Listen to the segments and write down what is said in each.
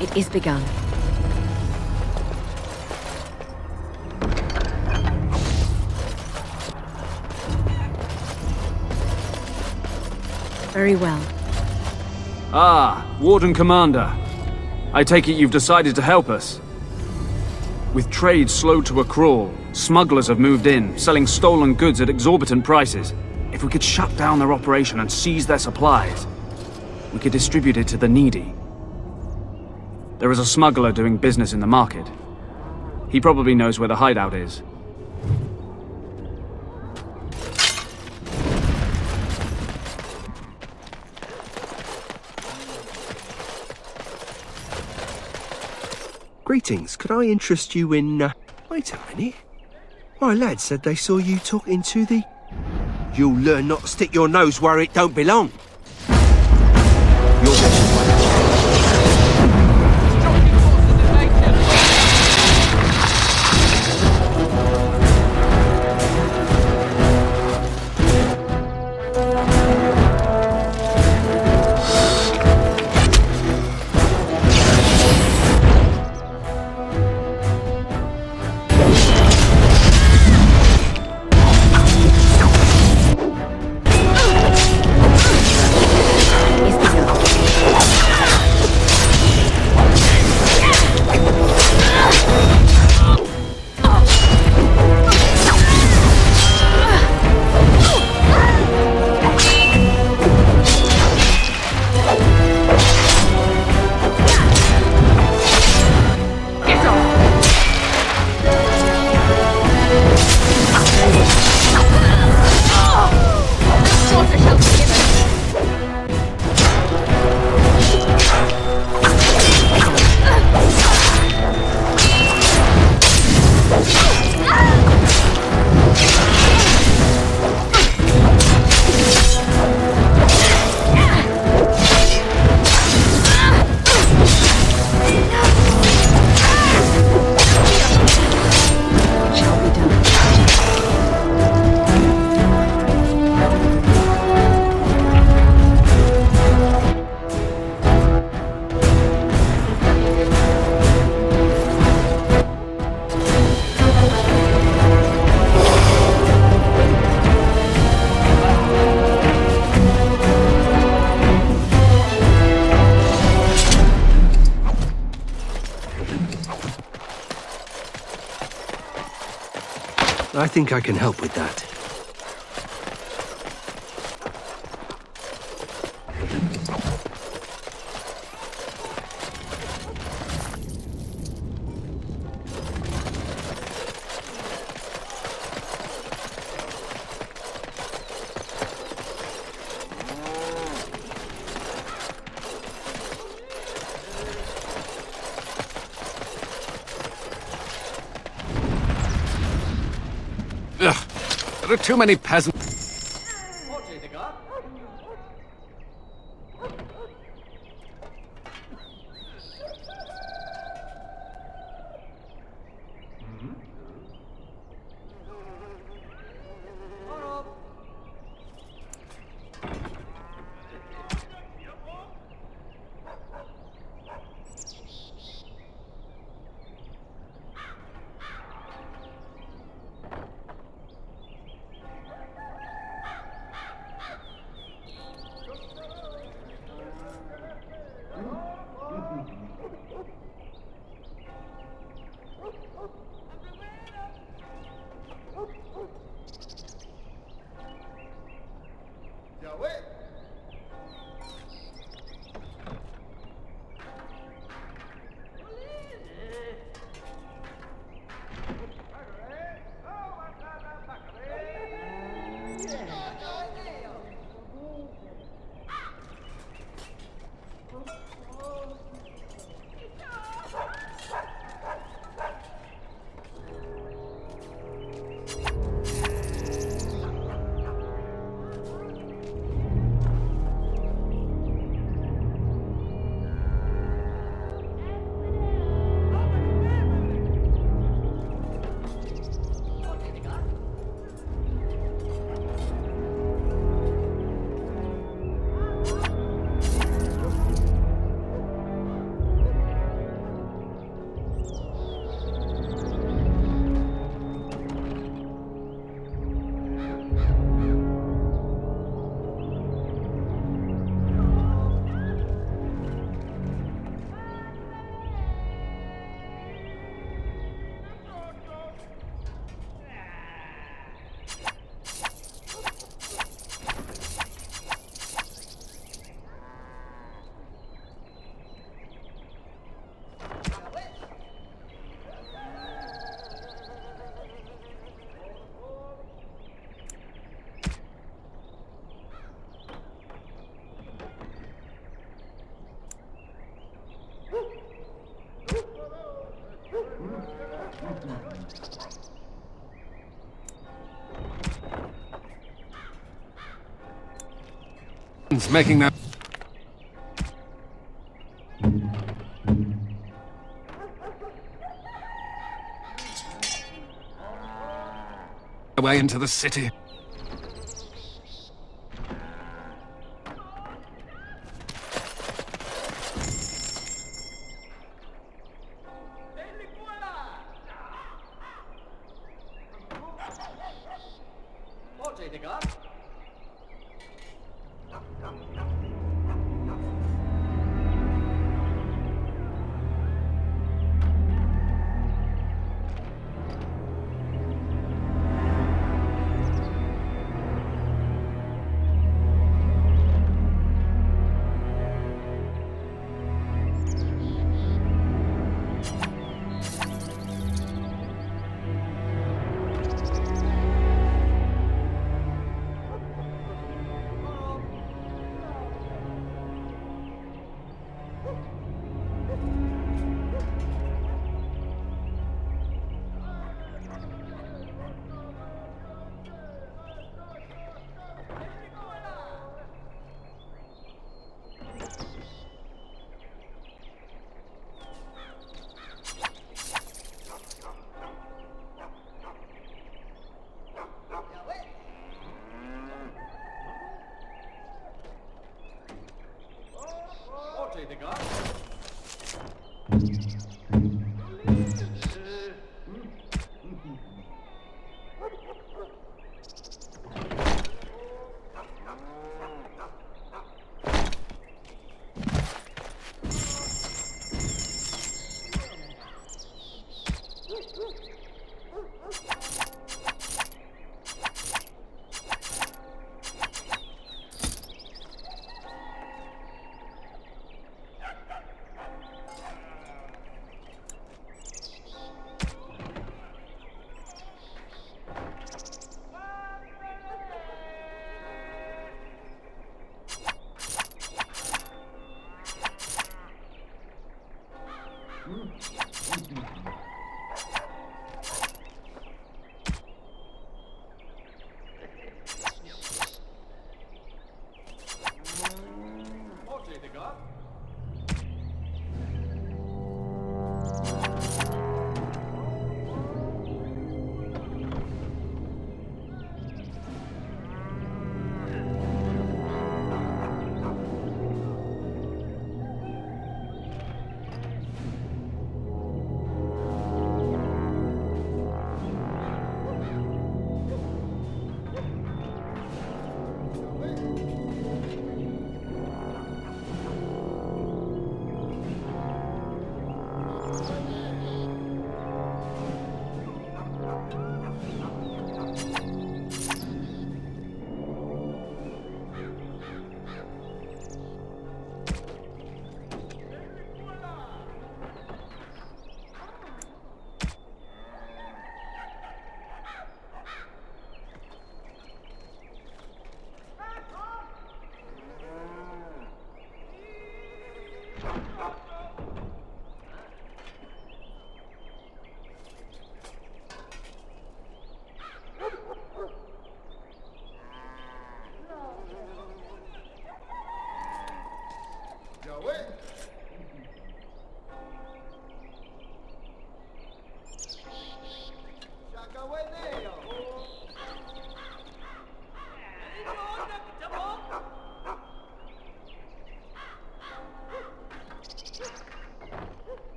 It is begun. Very well. Ah, Warden Commander. I take it you've decided to help us. With trade slowed to a crawl, smugglers have moved in, selling stolen goods at exorbitant prices. If we could shut down their operation and seize their supplies, we could distribute it to the needy. There is a smuggler doing business in the market. He probably knows where the hideout is. Greetings, could I interest you in, Wait a minute. My lad said they saw you talking to the... You'll learn not to stick your nose where it don't belong. I think I can help with that. Ugh, there are too many peasants. peasants making their way into the city.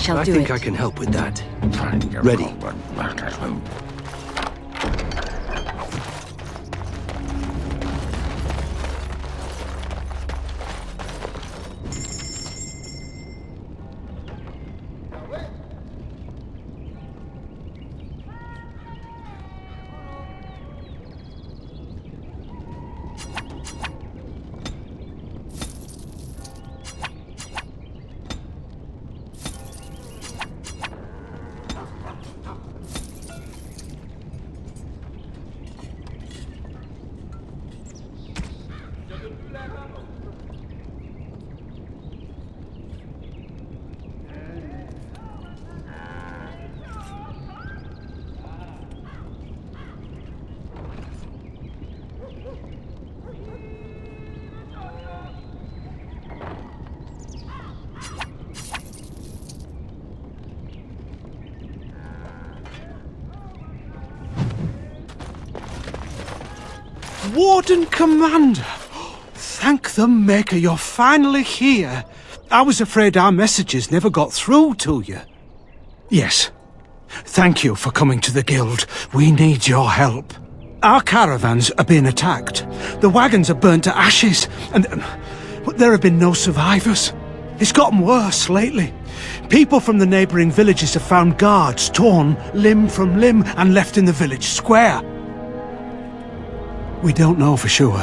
shall I do think it. I can help with that. Ready. Warden Commander! Thank the Maker you're finally here. I was afraid our messages never got through to you. Yes. Thank you for coming to the Guild. We need your help. Our caravans are being attacked. The wagons are burnt to ashes, and there have been no survivors. It's gotten worse lately. People from the neighbouring villages have found guards torn limb from limb and left in the village square. We don't know for sure.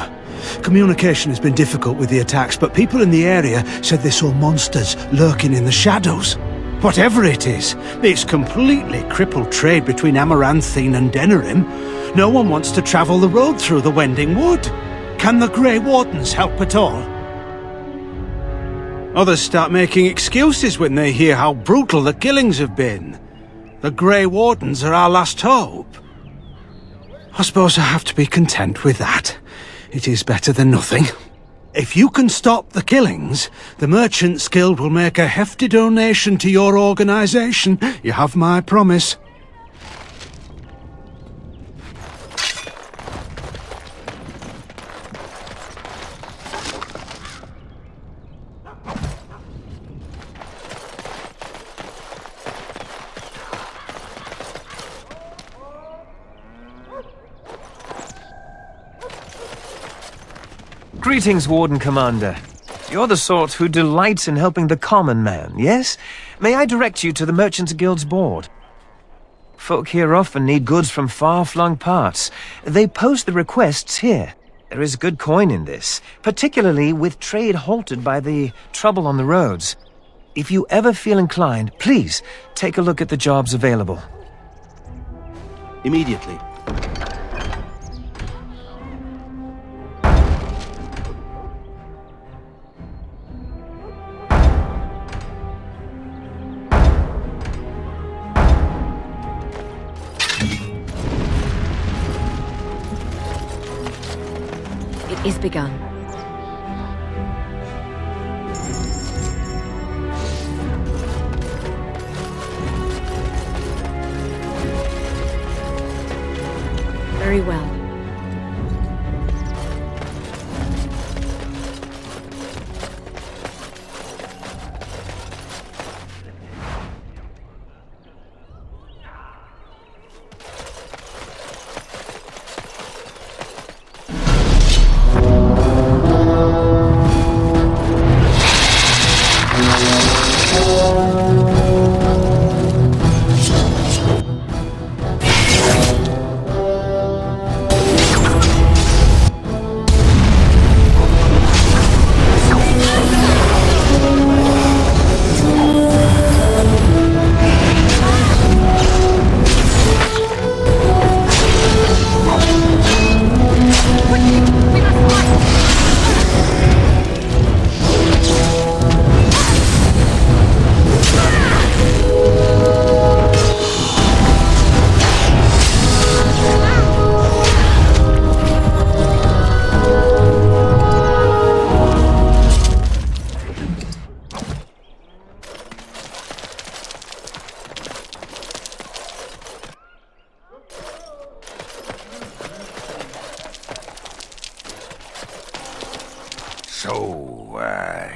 Communication has been difficult with the attacks, but people in the area said they saw monsters lurking in the shadows. Whatever it is, it's completely crippled trade between Amaranthine and Denerim. No one wants to travel the road through the Wending Wood. Can the Grey Wardens help at all? Others start making excuses when they hear how brutal the killings have been. The Grey Wardens are our last hope. I suppose I have to be content with that. It is better than nothing. If you can stop the killings, the Merchants Guild will make a hefty donation to your organisation. You have my promise. Greetings, Warden Commander. You're the sort who delights in helping the common man, yes? May I direct you to the Merchants Guild's board? Folk here often need goods from far-flung parts. They post the requests here. There is good coin in this, particularly with trade halted by the trouble on the roads. If you ever feel inclined, please take a look at the jobs available. Immediately. It is begun. Very well.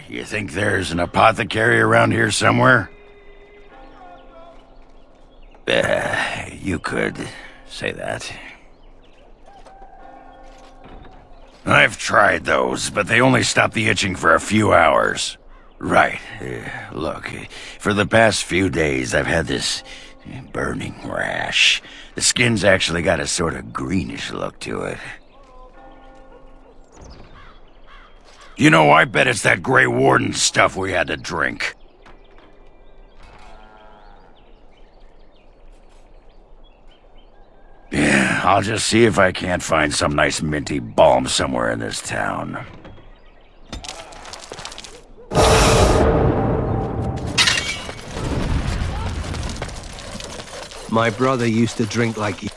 You think there's an apothecary around here somewhere? You could say that. I've tried those, but they only stop the itching for a few hours. Right. Look, for the past few days I've had this burning rash. The skin's actually got a sort of greenish look to it. You know, I bet it's that Grey Warden stuff we had to drink. Yeah, I'll just see if I can't find some nice minty balm somewhere in this town. My brother used to drink like you.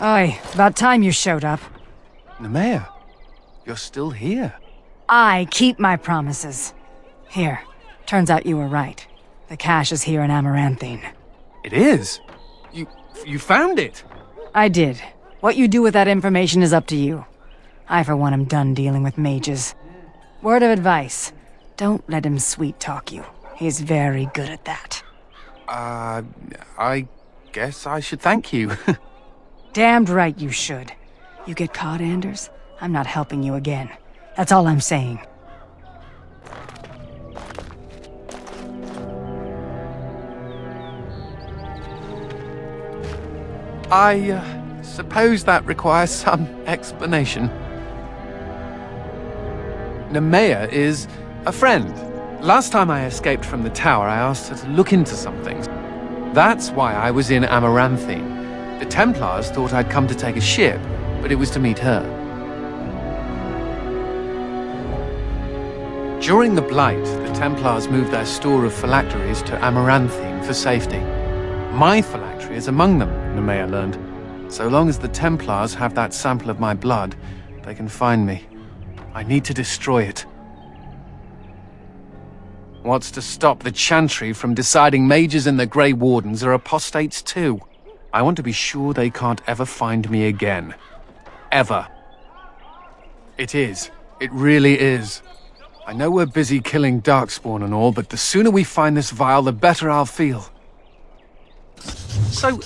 Oi, about time you showed up. Nemea, you're still here. I keep my promises. Here, turns out you were right. The cache is here in Amaranthine. It is? You found it? I did. What you do with that information is up to you. I, for one, am done dealing with mages. Word of advice. Don't let him sweet-talk you. He's very good at that. I guess I should thank you. Damned right you should. You get caught, Anders, I'm not helping you again. That's all I'm saying. I suppose that requires some explanation. Nemea is a friend. Last time I escaped from the tower, I asked her to look into some things. That's why I was in Amaranthine. The Templars thought I'd come to take a ship, but it was to meet her. During the Blight, the Templars moved their store of phylacteries to Amaranthine for safety. My phylactery is among them, Nemea learned. So long as the Templars have that sample of my blood, they can find me. I need to destroy it. What's to stop the Chantry from deciding mages and the Grey Wardens are apostates too? I want to be sure they can't ever find me again. Ever. It is. It really is. I know we're busy killing Darkspawn and all, but the sooner we find this vial, the better I'll feel. So,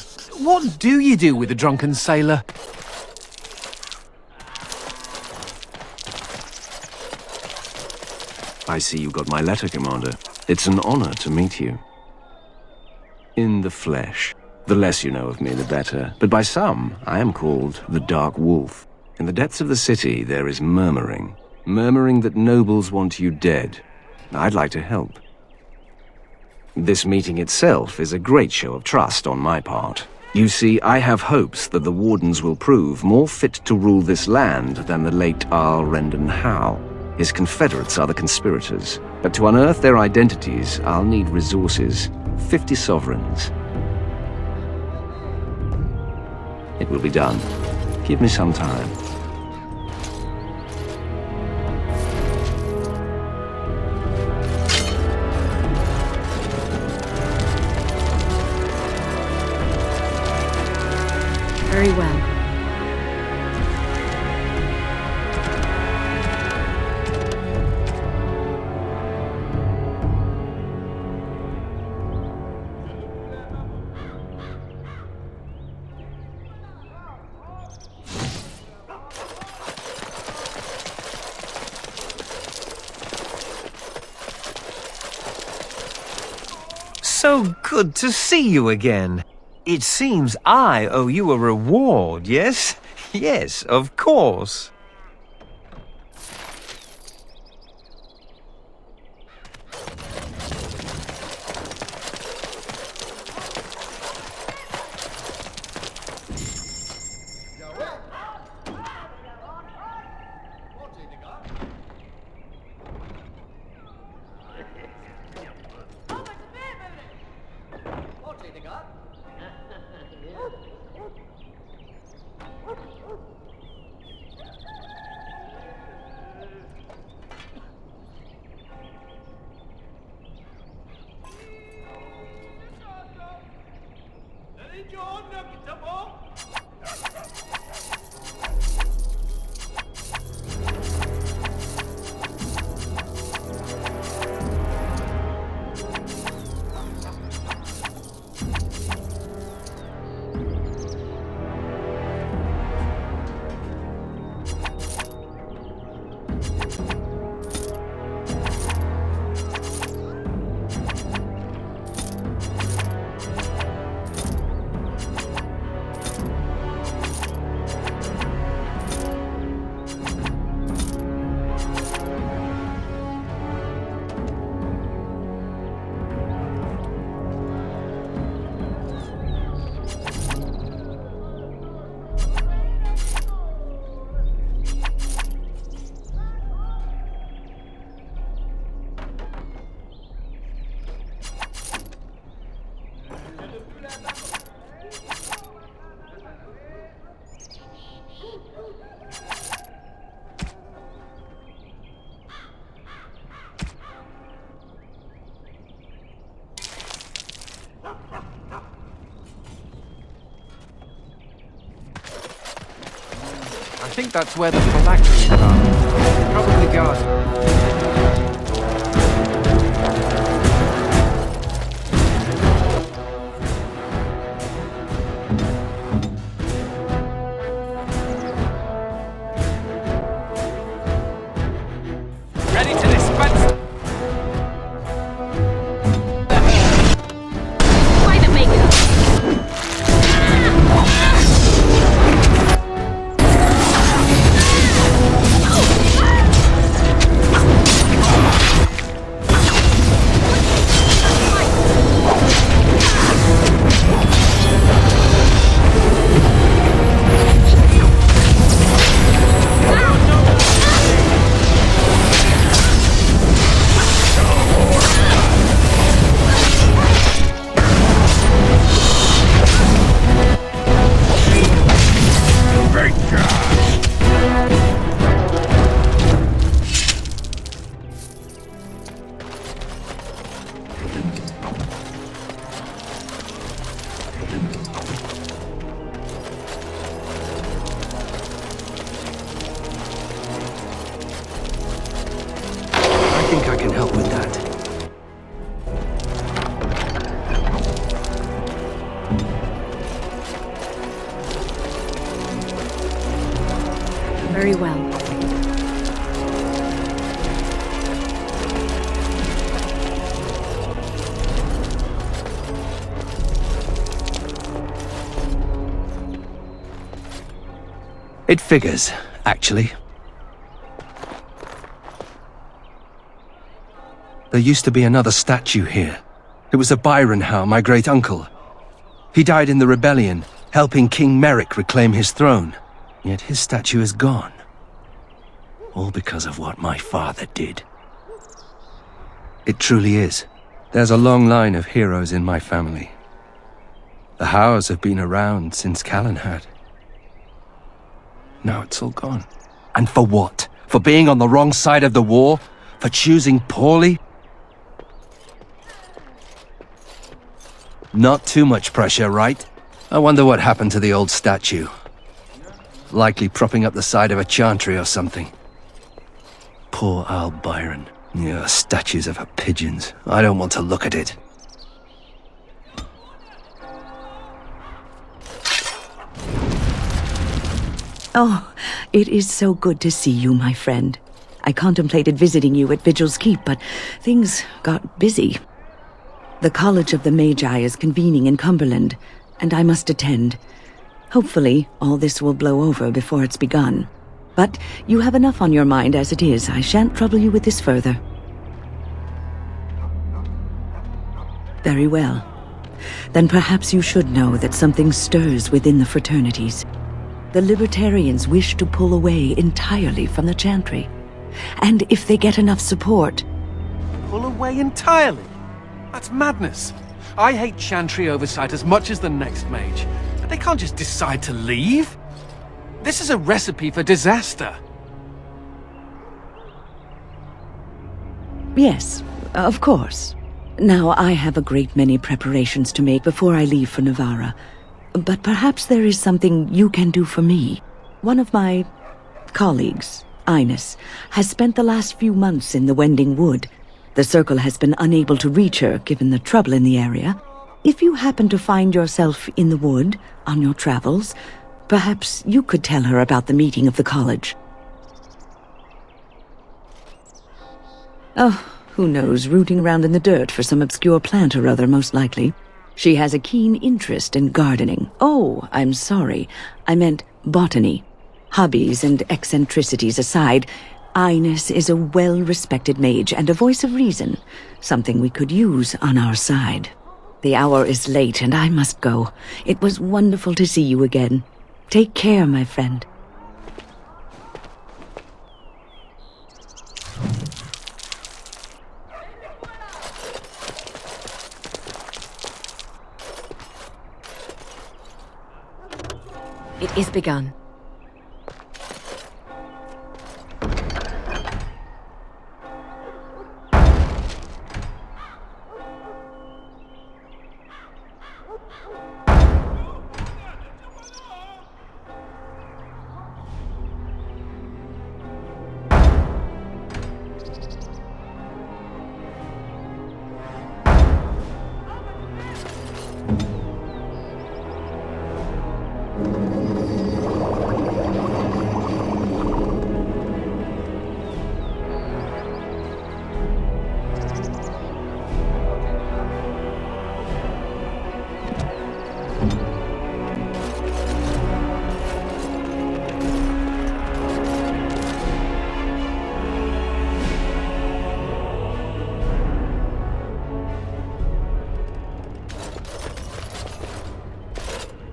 what do you do with a drunken sailor? I see you got my letter, Commander. It's an honor to meet you. In the flesh. The less you know of me, the better. But by some, I am called the Dark Wolf. In the depths of the city, there is murmuring. Murmuring that nobles want you dead. I'd like to help. This meeting itself is a great show of trust on my part. You see, I have hopes that the Wardens will prove more fit to rule this land than the late Arl Rendon Howe. His confederates are the conspirators. But to unearth their identities, I'll need resources. 50 sovereigns. It will be done. Give me some time. Very well. So good to see you again. It seems I owe you a reward, yes? Yes, of course. I think that's where the phylacteries are. Probably guard. Ready to dispense. By the maker! I think I can help with that. Very well. It figures, actually. There used to be another statue here. It was of Byronhow, my great-uncle. He died in the rebellion, helping King Merrick reclaim his throne. Yet his statue is gone. All because of what my father did. It truly is. There's a long line of heroes in my family. The Howes have been around since Callan had. Now it's all gone. And for what? For being on the wrong side of the war? For choosing poorly? Not too much pressure, right? I wonder what happened to the old statue. Likely propping up the side of a chantry or something. Poor Al Byron. Yeah, statues of her pigeons. I don't want to look at it. Oh, it is so good to see you, my friend. I contemplated visiting you at Vigil's Keep, but things got busy. The College of the Magi is convening in Cumberland, and I must attend. Hopefully, all this will blow over before it's begun. But you have enough on your mind as it is. I shan't trouble you with this further. Very well. Then perhaps you should know that something stirs within the fraternities. The Libertarians wish to pull away entirely from the Chantry. And if they get enough support... Pull away entirely? That's madness. I hate Chantry oversight as much as the next mage. But they can't just decide to leave. This is a recipe for disaster. Yes, of course. Now, I have a great many preparations to make before I leave for Navarra. But perhaps there is something you can do for me. One of my colleagues, Ines, has spent the last few months in the Wending Wood. The Circle has been unable to reach her, given the trouble in the area. If you happen to find yourself in the wood, on your travels, perhaps you could tell her about the meeting of the college. Oh, who knows, rooting around in the dirt for some obscure plant or other, most likely. She has a keen interest in gardening. Oh, I'm sorry. I meant botany. Hobbies and eccentricities aside, Ines is a well-respected mage and a voice of reason, something we could use on our side. The hour is late and I must go. It was wonderful to see you again. Take care, my friend. It is begun.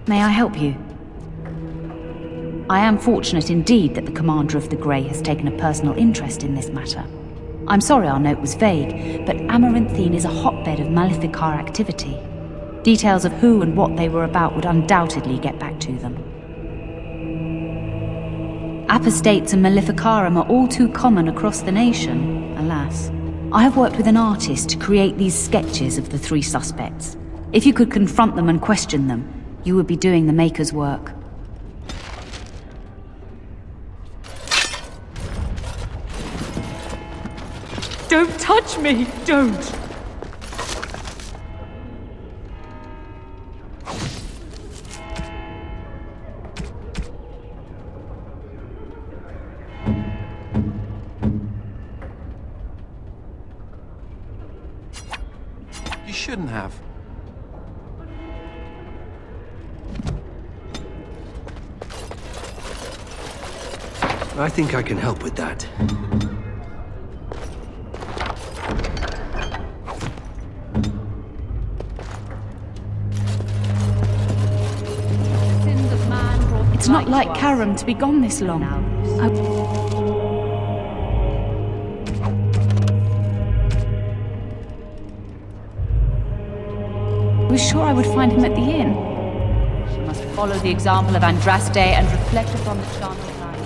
May I help you? I am fortunate indeed that the commander of the Grey has taken a personal interest in this matter. I'm sorry our note was vague, but Amaranthine is a hotbed of Maleficar activity. Details of who and what they were about would undoubtedly get back to them. Apostates and Maleficarum are all too common across the nation, alas. I have worked with an artist to create these sketches of the three suspects. If you could confront them and question them, you would be doing the Maker's work. Don't touch me! Don't! You shouldn't have. I think I can help with that. It's not like Karam to be gone this long. I was sure I would find him at the inn. She must follow the example of Andraste and reflect upon the chant of life.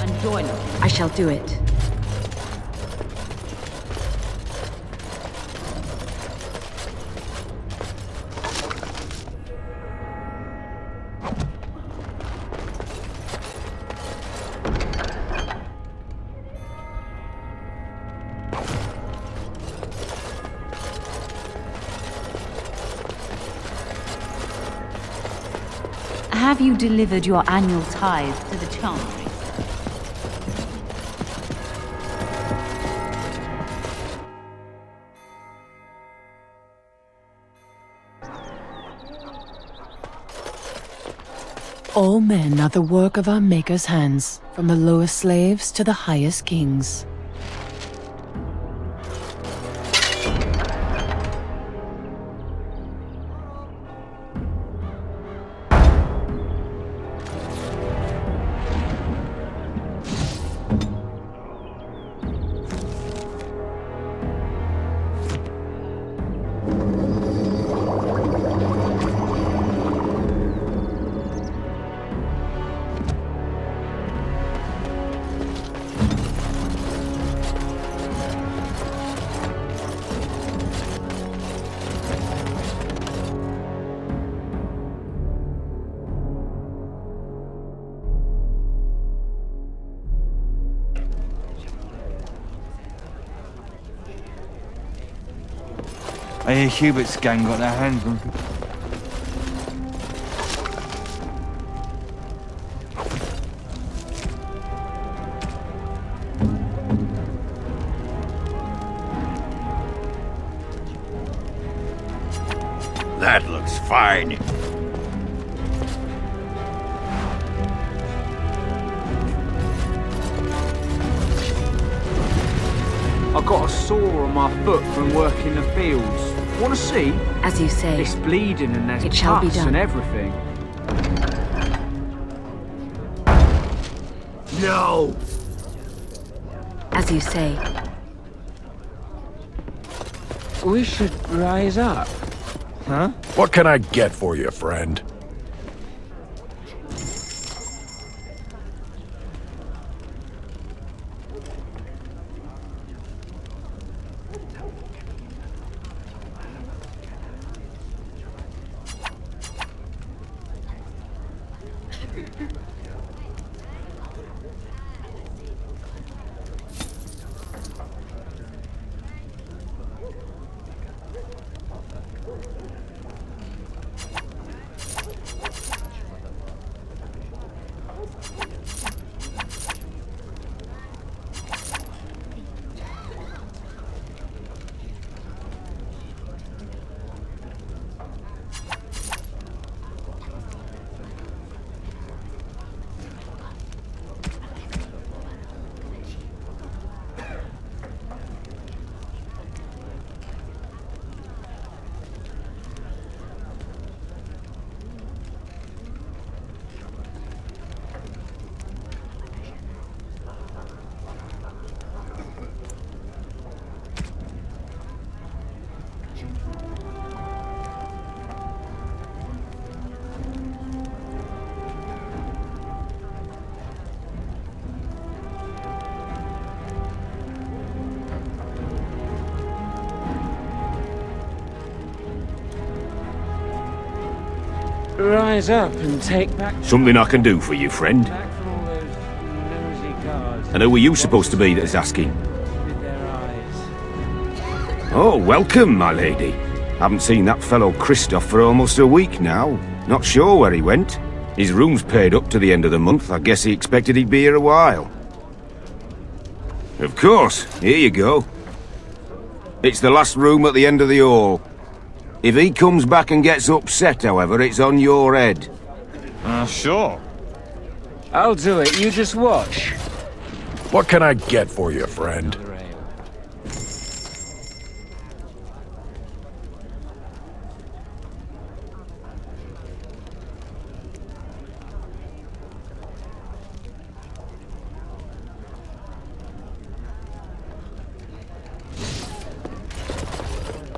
And join us. I shall do it. Have you delivered your annual tithe to the chantry? All men are the work of our Maker's hands, from the lowest slaves to the highest kings. I hear Hubert's gang got their hands on... That looks fine. I got a sore on my foot from working the fields. Want to see? As you say, It's bleeding and there's it shall be cuts done. and everything. No! As you say, We should rise up. Huh? What can I get for you, friend? rise up and take back Something I can do for you, friend. from all those nosy guards And who are you supposed to be that's asking? with their eyes. Oh, welcome, my lady. Haven't seen that fellow Christoph for almost a week now. Not sure where he went. His room's paid up to the end of the month. I guess he expected he'd be here a while. Of course. Here you go. It's the last room at the end of the hall. If he comes back and gets upset, however, it's on your head. Sure. I'll do it, you just watch. What can I get for you, friend?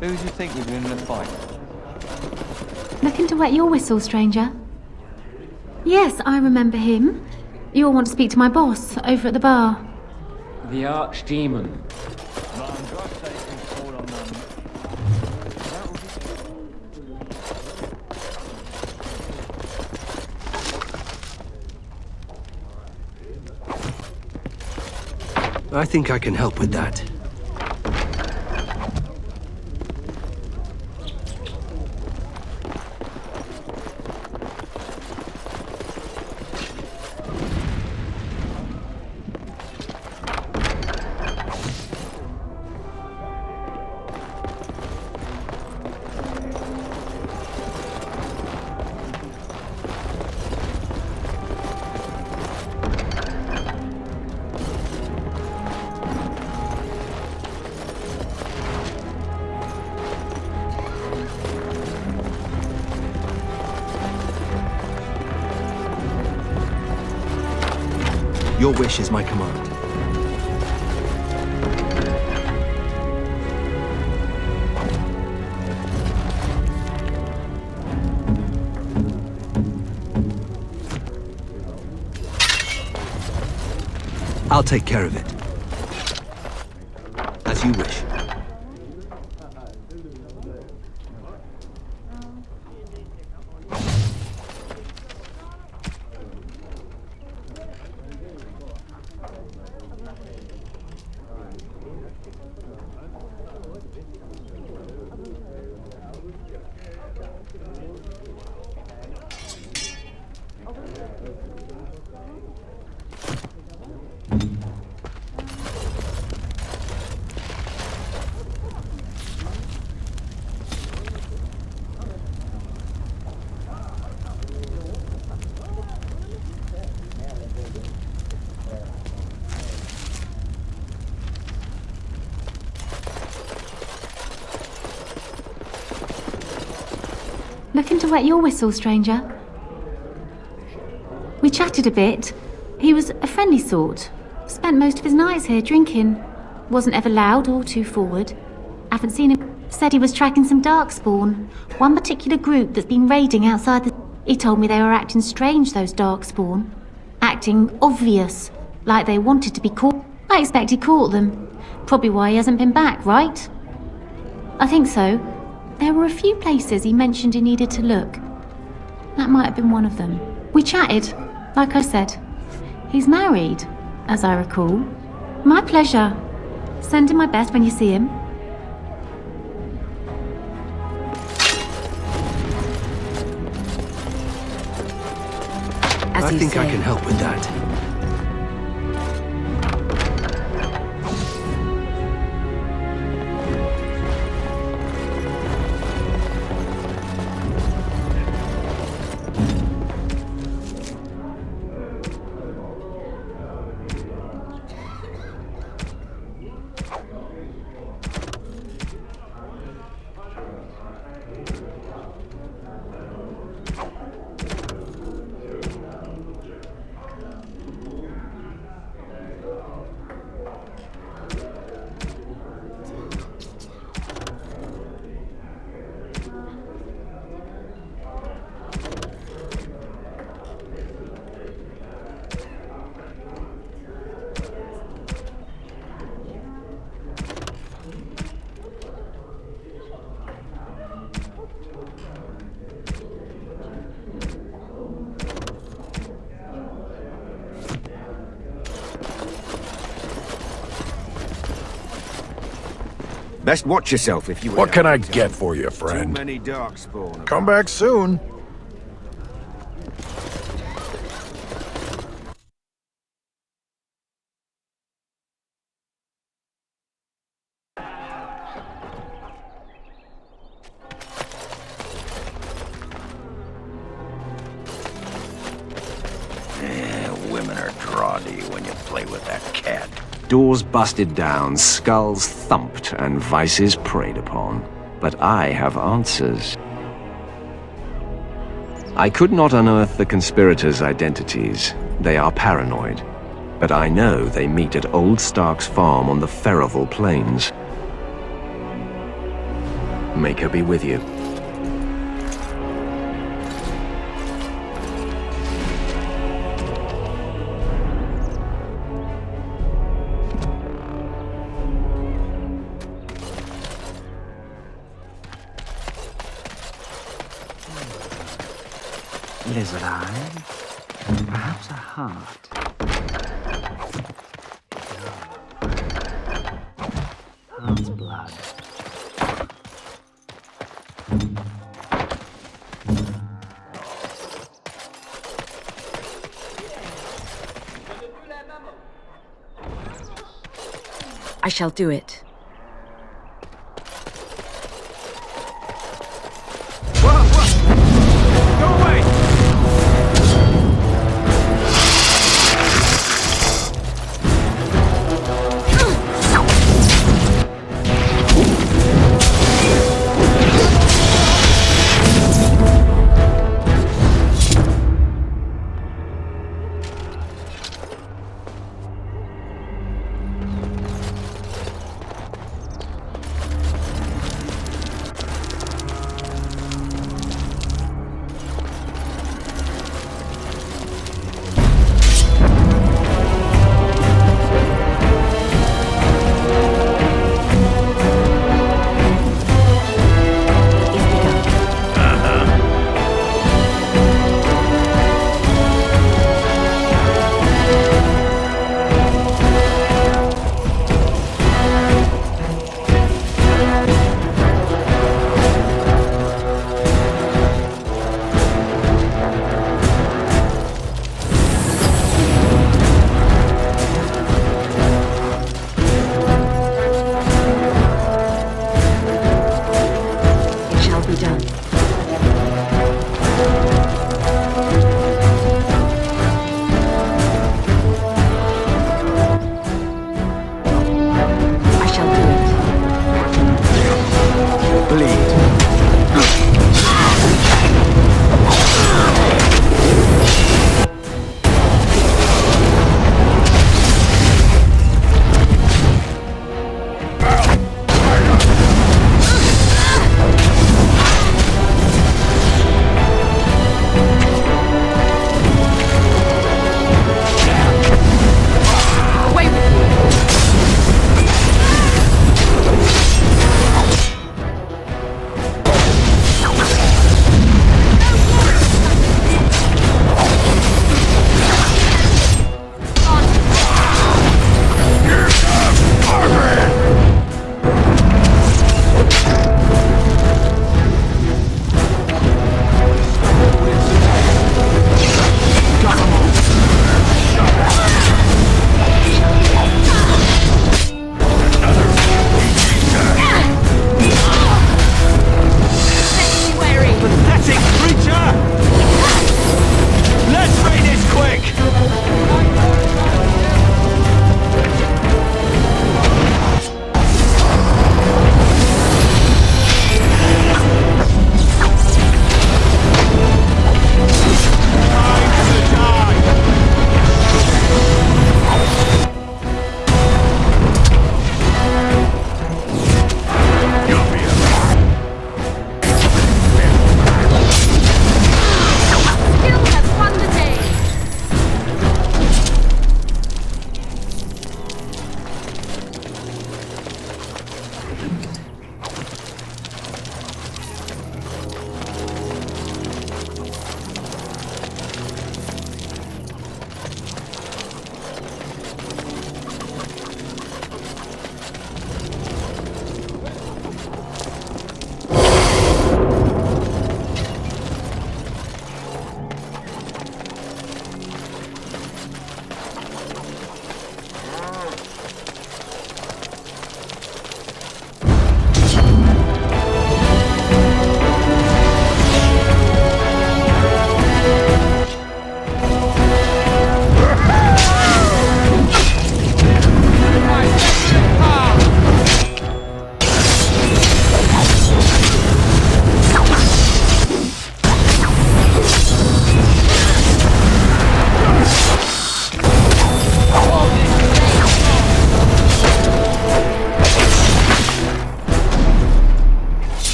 Who do you think would win the fight? Looking to wet your whistle, stranger? Yes, I remember him. You'll want to speak to my boss over at the bar. The archdemon. I think I can help with that. Your wish is my command. I'll take care of it. As you wish. Looking to wet your whistle, stranger? We chatted a bit. He was a friendly sort. Spent most of his nights here drinking. Wasn't ever loud or too forward. Haven't seen him. Said he was tracking some darkspawn. One particular group that's been raiding outside the... He told me they were acting strange, those darkspawn. Acting obvious. Like they wanted to be caught. I expect he caught them. Probably why he hasn't been back, right? I think so. There were a few places he mentioned he needed to look. That might have been one of them. We chatted, like I said. He's married, as I recall. My pleasure. Send him my best when you see him. I think I can help with that. Best watch yourself if you... What can I get for you, friend? Too many darkspawn. Come back soon. Women are drawn to you when you play with that cat. Doors busted down, skulls thumped, and vices preyed upon. But I have answers. I could not unearth the conspirators' identities. They are paranoid. But I know they meet at Old Stark's farm on the Ferroval Plains. Make her be with you. Lizard eye. Perhaps a heart. Heart's blood. I shall do it.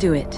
do it.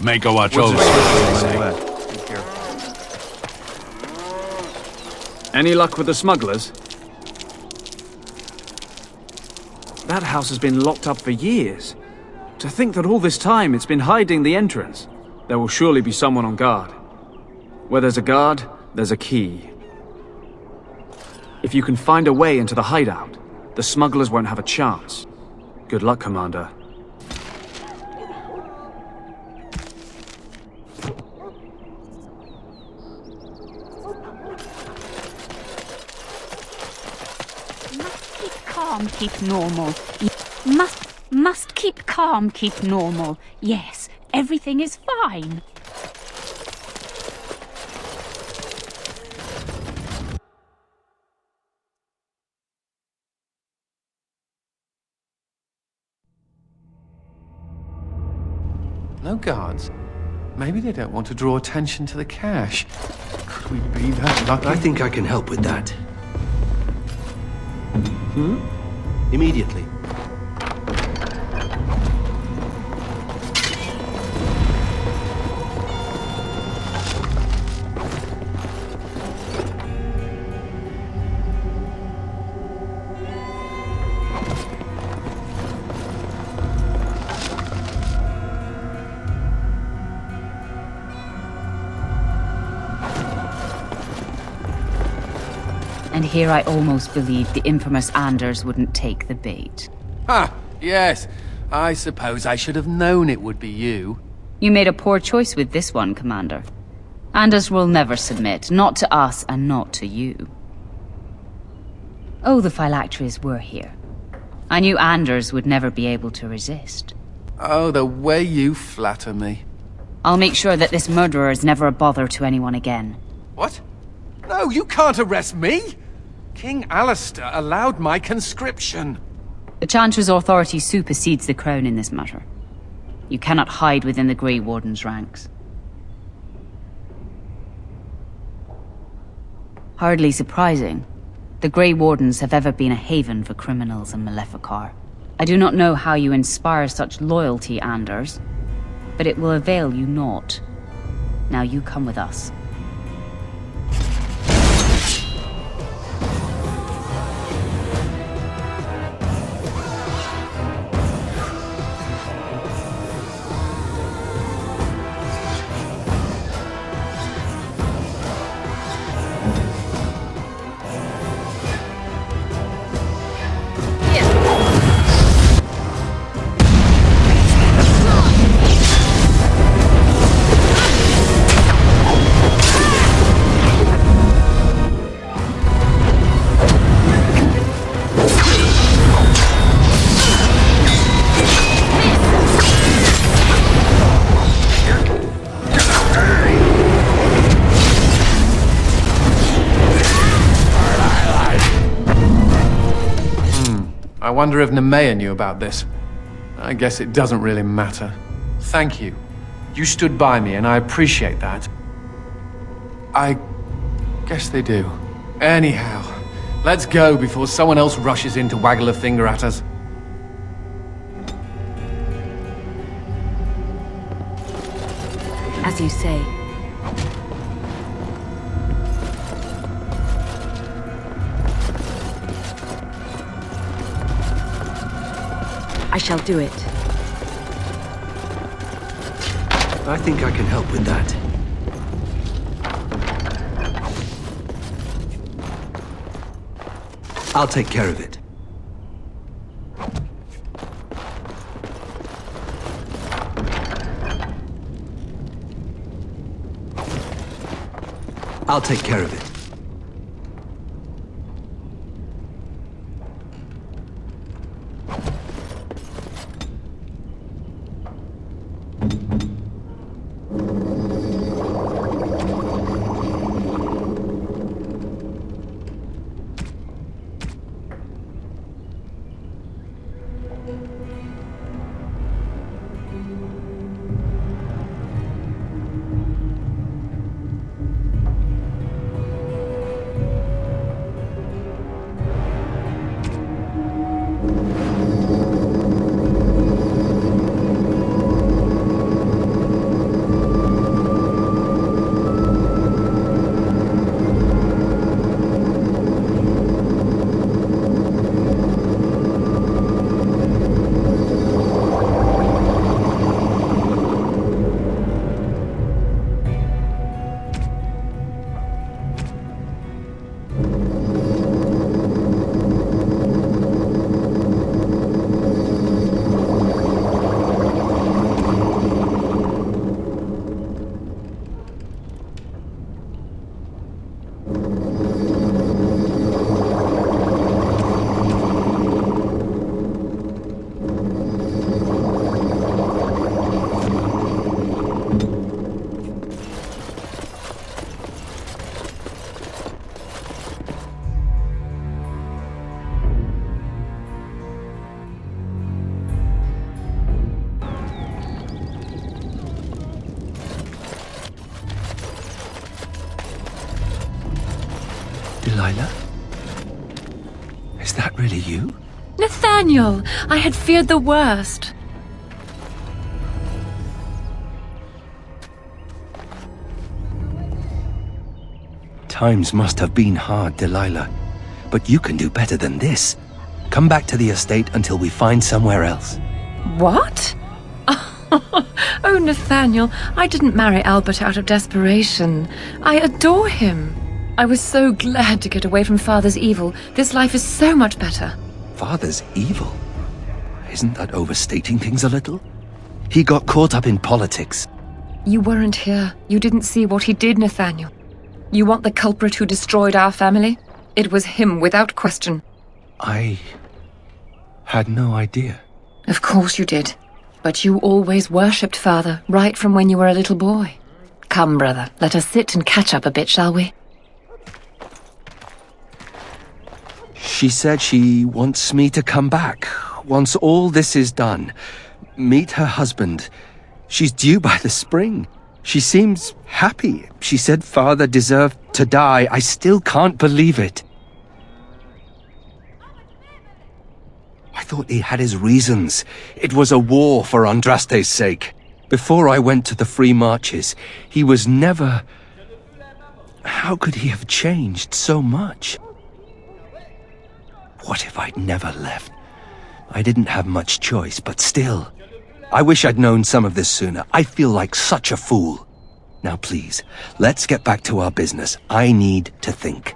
Make a watch over. Any luck with the smugglers? That house has been locked up for years. To think that all this time it's been hiding the entrance. There will surely be someone on guard. Where there's a guard, there's a key. If you can find a way into the hideout, the smugglers won't have a chance. Good luck, Commander. Keep normal. Must keep calm, keep normal. Yes, everything is fine. No guards? Maybe they don't want to draw attention to the cache. Could we be that lucky? I think I can help with that. Immediately. And here I almost believed the infamous Anders wouldn't take the bait. Ah, yes. I suppose I should have known it would be you. You made a poor choice with this one, Commander. Anders will never submit, not to us and not to you. Oh, the phylacteries were here. I knew Anders would never be able to resist. Oh, the way you flatter me. I'll make sure that this murderer is never a bother to anyone again. What? No, you can't arrest me! King Alistair allowed my conscription. The Chantry's authority supersedes the Crown in this matter. You cannot hide within the Grey Warden's ranks. Hardly surprising. The Grey Wardens have ever been a haven for criminals and Maleficar. I do not know how you inspire such loyalty, Anders, but it will avail you naught. Now you come with us. I wonder if Nemea knew about this. I guess it doesn't really matter. Thank you. You stood by me, and I appreciate that. I guess they do. Anyhow, let's go before someone else rushes in to waggle a finger at us. As you say. I shall do it. I think I can help with that. I'll take care of it. I'll take care of it. Delilah? Is that really you? Nathaniel! I had feared the worst. Times must have been hard, Delilah. But you can do better than this. Come back to the estate until we find somewhere else. What? Oh, Nathaniel, I didn't marry Albert out of desperation. I adore him. I was so glad to get away from Father's evil. This life is so much better. Father's evil? Isn't that overstating things a little? He got caught up in politics. You weren't here. You didn't see what he did, Nathaniel. You want the culprit who destroyed our family? It was him, without question. I had no idea. Of course you did. But you always worshipped Father, right from when you were a little boy. Come, brother, let us sit and catch up a bit, shall we? She said she wants me to come back, once all this is done. Meet her husband. She's due by the spring. She seems happy. She said Father deserved to die. I still can't believe it. I thought he had his reasons. It was a war for Andraste's sake. Before I went to the Free Marches, he was never... How could he have changed so much? What if I'd never left? I didn't have much choice, but still. I wish I'd known some of this sooner. I feel like such a fool. Now please, let's get back to our business. I need to think.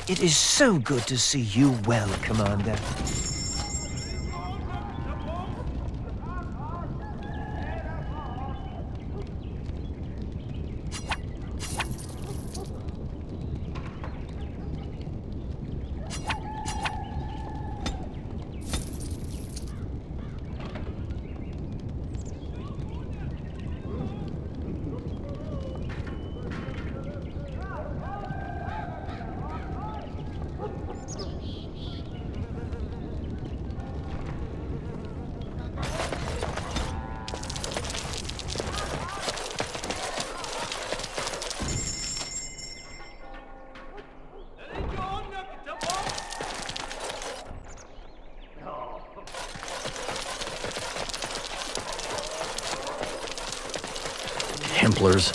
It is so good to see you well, Commander. Templars.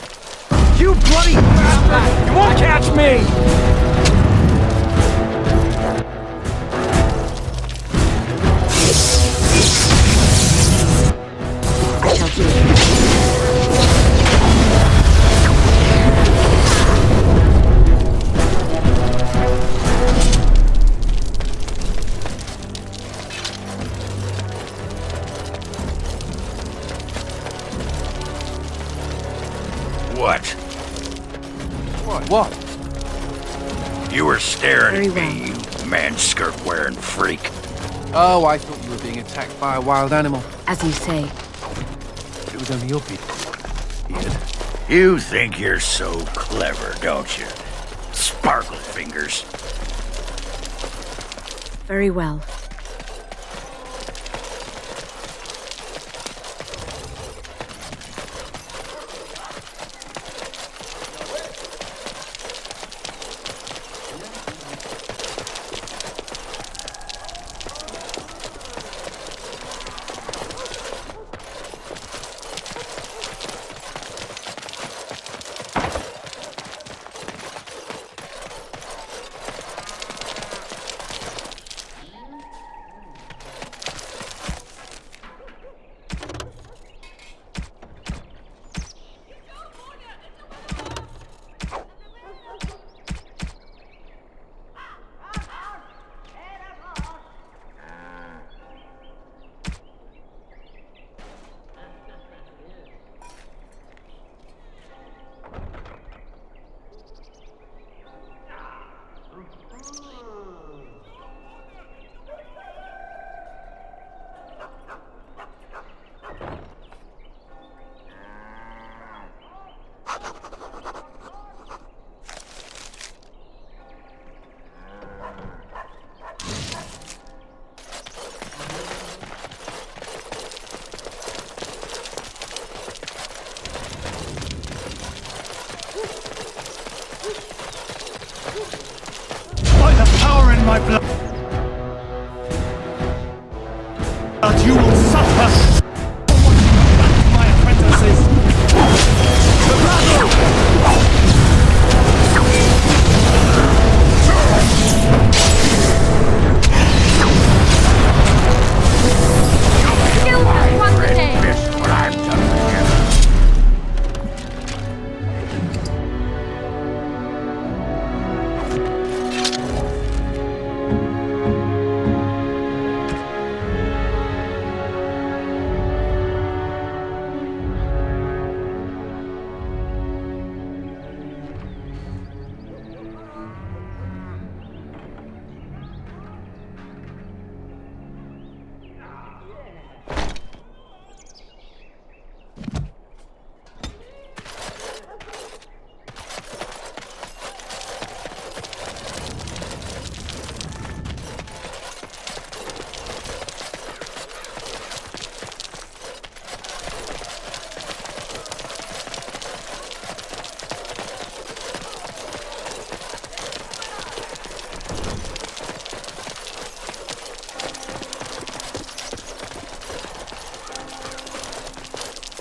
You bloody bastard! You won't catch me! I shall do it. What? What? You were staring Very at me, you man-skirt wearing freak. Oh, I thought you were being attacked by a wild animal. As you say. It was only your people. Weird. You think you're so clever, don't you? Sparkle fingers. Very well. By the power in my blood, you will suffer for what you have done to my apprentices. The battle! Kill me one day. Miss what I've done with you.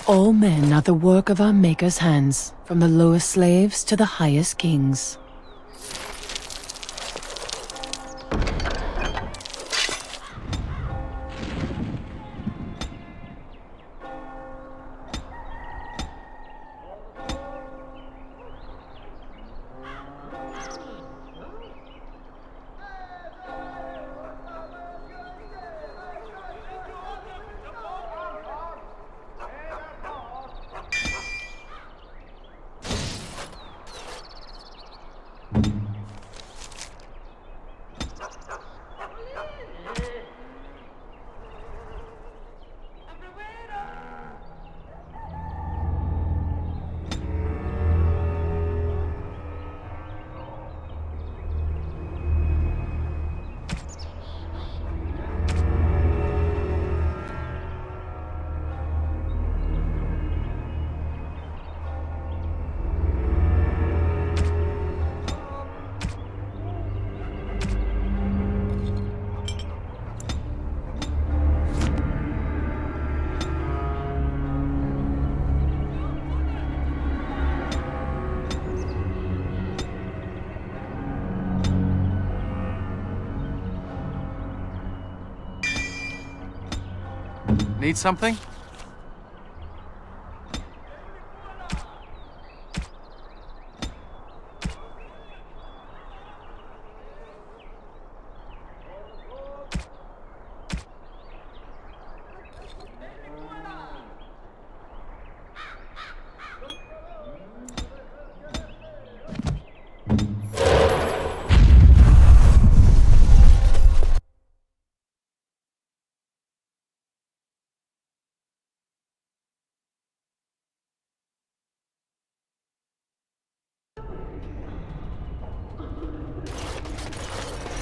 All men are the work of our Maker's hands, from the lowest slaves to the highest kings. Need something?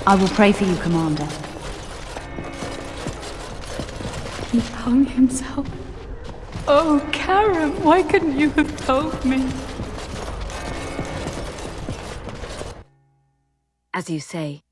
I will pray for you, Commander. He hung himself. Oh, Karen, why couldn't you have told me? As you say.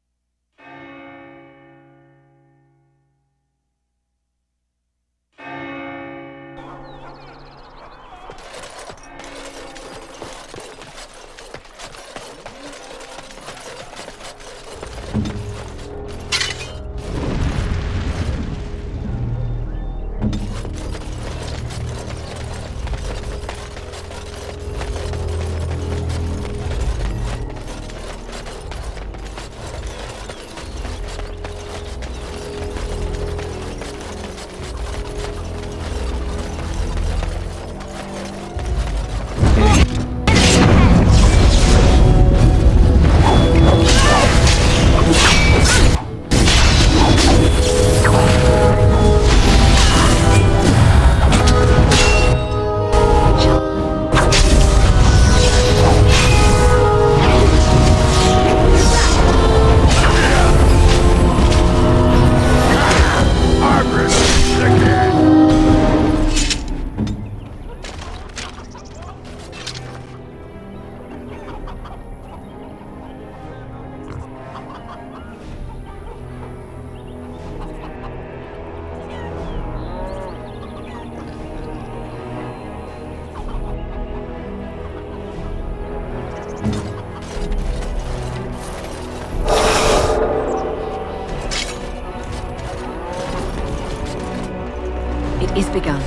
It is begun.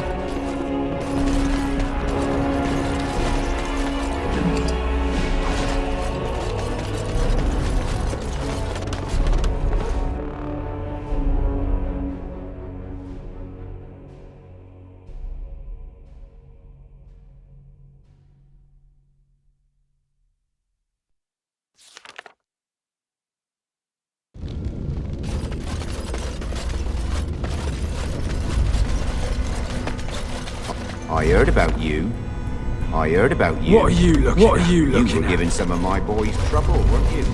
I heard about you. I heard about you. What are you looking What at? are you looking You were were giving some of my boys trouble, weren't you?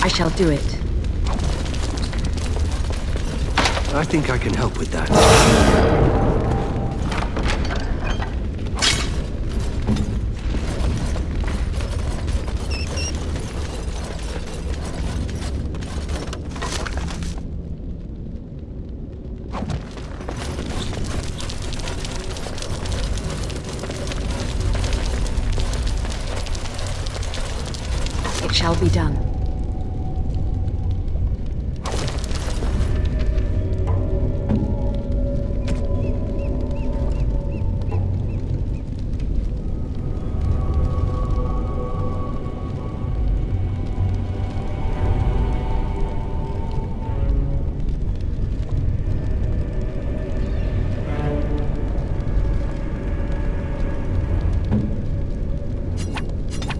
I shall do it. I think I can help with that. shall be done.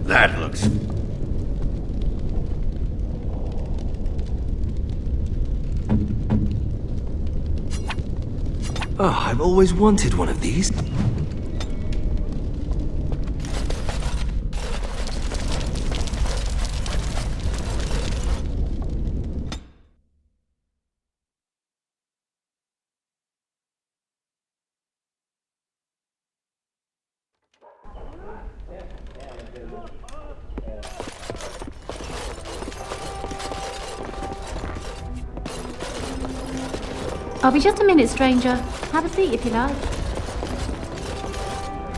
That looks... Oh, I've always wanted one of these. I'll be just a minute, stranger. Have a seat if you like.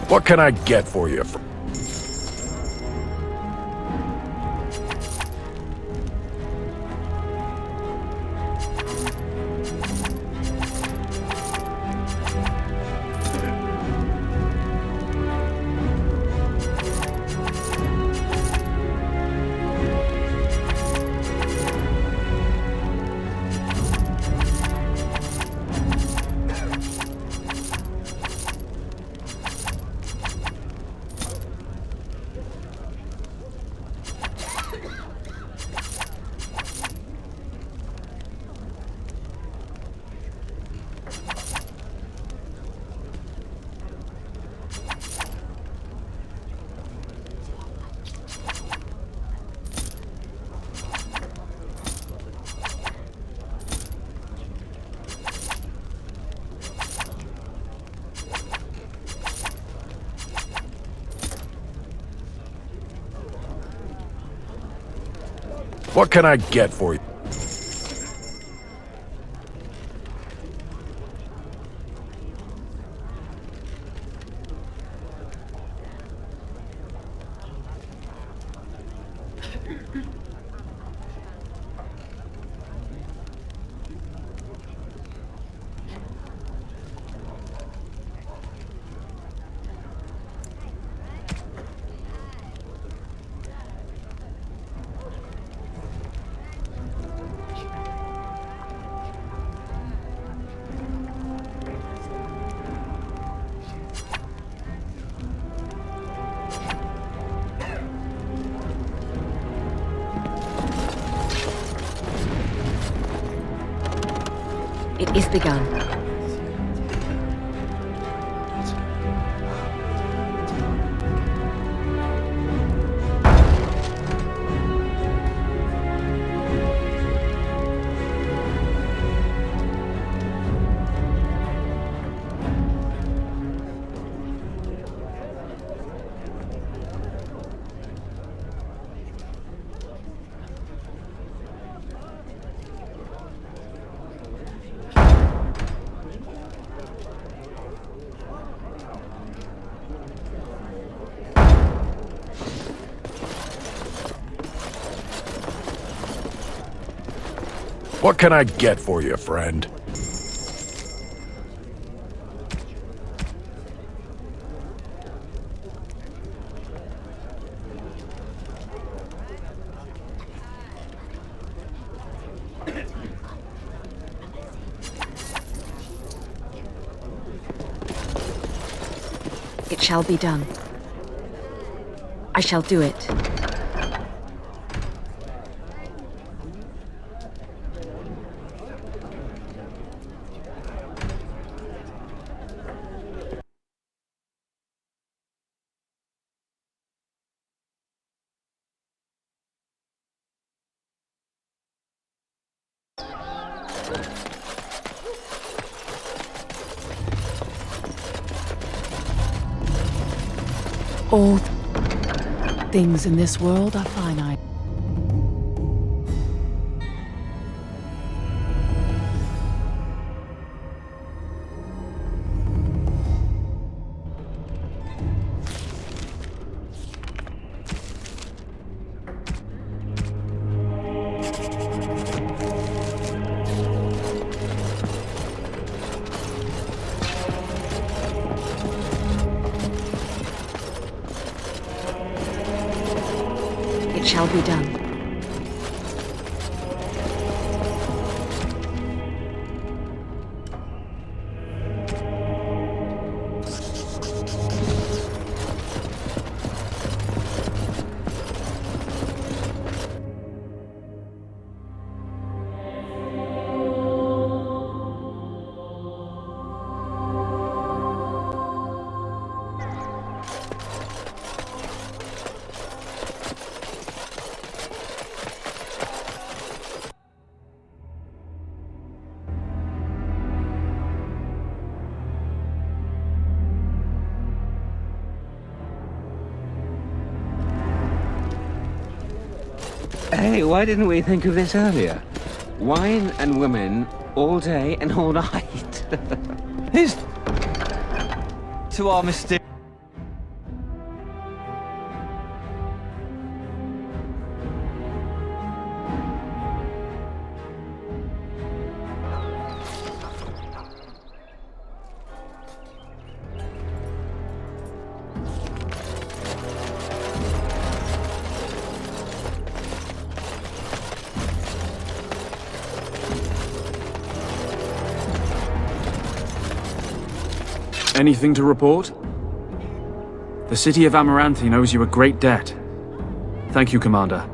What can I get for you? What can I get for you? It is begun. What can I get for you, friend? It shall be done. I shall do it. All things in this world are finite. shall be done. Hey, why didn't we think of this earlier? Wine and women all day and all night. Here's to our mysterious. Anything to report? The city of Amaranthi owes you a great debt. Thank you, Commander.